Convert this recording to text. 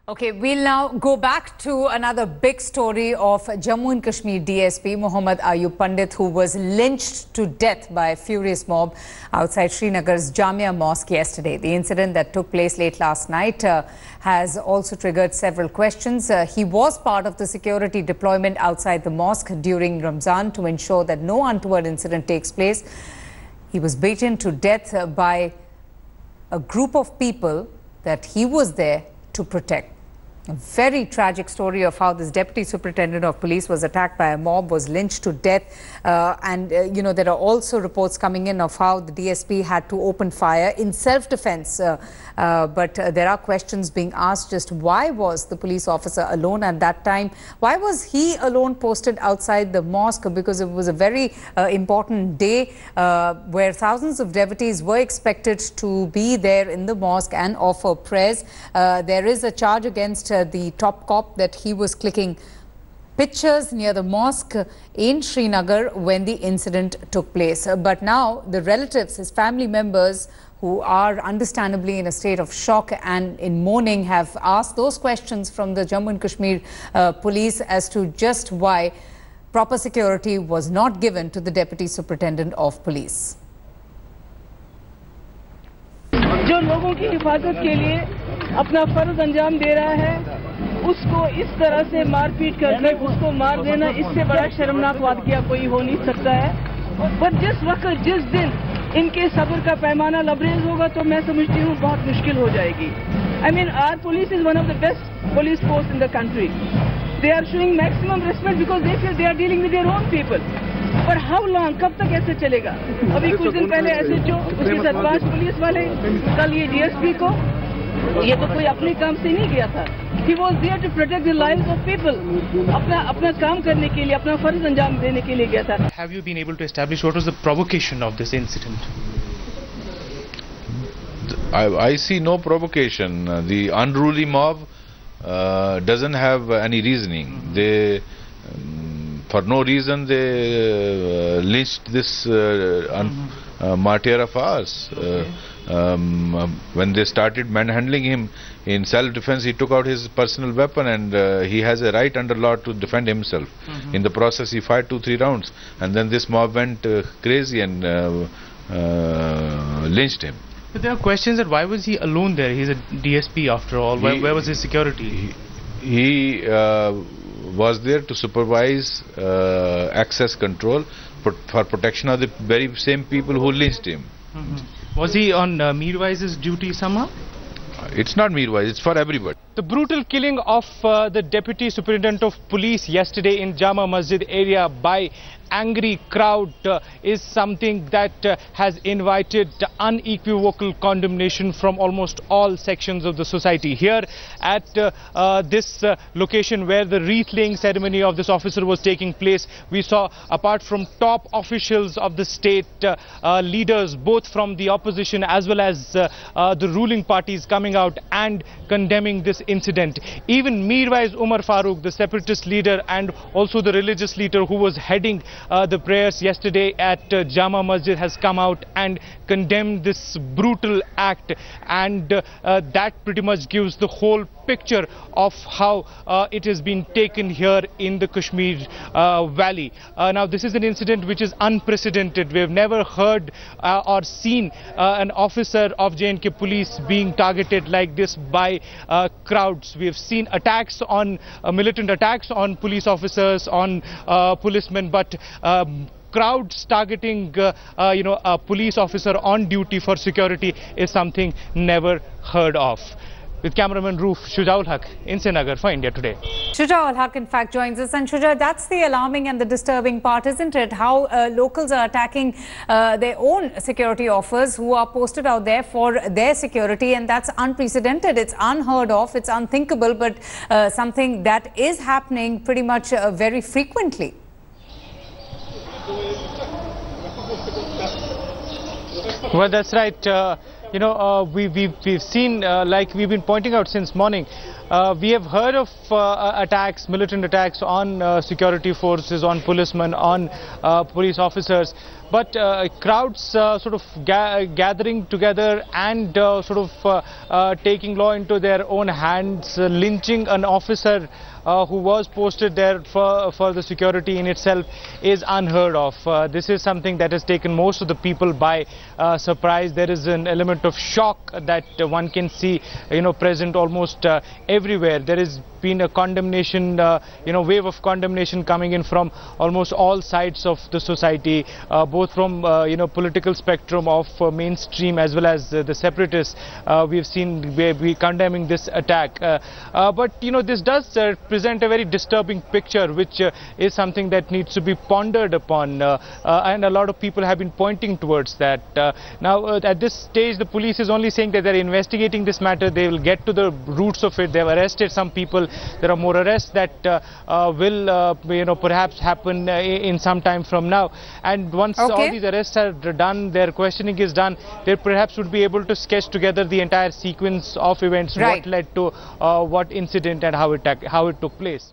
Okay, we'll now go back to another big story of Jammu and Kashmir DSP Mohammed Ayub Pandit, who was lynched to death by a furious mob outside Srinagar's Jamia Mosque yesterday. The incident that took place late last night has also triggered several questions. He was part of the security deployment outside the mosque during Ramzan to ensure that no untoward incident takes place. He was beaten to death by a group of people that he was there to protect. A very tragic story of how this deputy superintendent of police was attacked by a mob, was lynched to death. There are also reports coming in of how the DSP had to open fire in self-defense. But there are questions being asked just why was the police officer alone at that time? Why was he alone posted outside the mosque? Because it was a very important day where thousands of devotees were expected to be there in the mosque and offer prayers. There is a charge against the top cop that he was clicking pictures near the mosque in Srinagar when the incident took place. But now the relatives, his family members, who are understandably in a state of shock and in mourning, have asked those questions from the Jammu and Kashmir police as to just why proper security was not given to the deputy superintendent of police. जो लोगों की हिफाजत के लिए अपना फर्ज अंजाम दे रहा है, उसको इस तरह से मारपीट करके उसको मार देना, इससे बड़ा शर्मनाक वाक़या कोई हो नहीं सकता है। पर जिस दिन इनके सब्र का पैमाना लबरेज होगा तो मैं समझती हूँ बहुत मुश्किल हो जाएगी। I mean, our police is one of the best police force in the country. They are showing maximum respect because they feel they are dealing with their own people. पर how long, कब तक ऐसे चलेगा? अभी कुछ दिन पहले SHO, उसके साथ 5 पुलिस वाले, कल ये DSP को, ये तो कोई अपने काम से नहीं गया था. He was there to protect the lives of people. अपना काम करने के लिए, अपना फर्ज अंजाम देने के लिए गया था. Have you been able to establish what was the provocation of this incident? I see no provocation. The unruly mob doesn't have any reasoning. They for no reason they lynched this martyr of ours. When they started manhandling him in self-defense, he took out his personal weapon, and he has a right under law to defend himself. In the process, he fired 2-3 rounds, and then this mob went crazy and lynched him. But there are questions that why was he alone there? He's a DSP after all. Where was his security? He was there to supervise access control for protection of the very same people who lynched him. Was he on Meerwise's duty somehow? It's not Meerwise, it's for everybody. The brutal killing of the Deputy Superintendent of Police yesterday in Jamia Masjid area by angry crowd is something that has invited unequivocal condemnation from almost all sections of the society. Here at this location where the wreath-laying ceremony of this officer was taking place, we saw, apart from top officials of the state, leaders both from the opposition as well as the ruling parties coming out and condemning this incident. Even Meerwise Umar Farooq, the separatist leader and also the religious leader who was heading the prayers yesterday at Jamia Masjid, has come out and condemned this brutal act, and that pretty much gives the whole picture of how it has been taken here in the Kashmir Valley. Now this is an incident which is unprecedented. We have never heard or seen an officer of J&K police being targeted like this by crowds. We have seen attacks on militant attacks on police officers, on policemen, but crowds targeting a police officer on duty for security is something never heard of. With cameraman Roof, Shujaul Haq in Srinagar for India Today. Shujaul Haq in fact joins us, and Shuja, that's the alarming and the disturbing part, isn't it? How locals are attacking their own security officers who are posted out there for their security, and that's unprecedented. It's unheard of, it's unthinkable, but something that is happening pretty much very frequently. Well, that's right. We've seen, like we've been pointing out since morning, we have heard of attacks, militant attacks on security forces, on policemen, on police officers. but crowds sort of gathering together and taking law into their own hands, lynching an officer who was posted there for the security in itself is unheard of. This is something that has taken most of the people by surprise. There is an element of shock that one can see, present almost everywhere. There has been a condemnation, wave of condemnation coming in from almost all sides of the society, both from political spectrum of mainstream as well as the separatists. We've seen we condemning this attack, but this does present a very disturbing picture, which is something that needs to be pondered upon, and a lot of people have been pointing towards that. Now at this stage the police is only saying that they're investigating this matter. They will get to the roots of it. They've arrested some people. There are more arrests that will perhaps happen in some time from now, and once all these arrests are done, their questioning is done, they perhaps would be able to sketch together the entire sequence of events, what led to what incident and how it took place.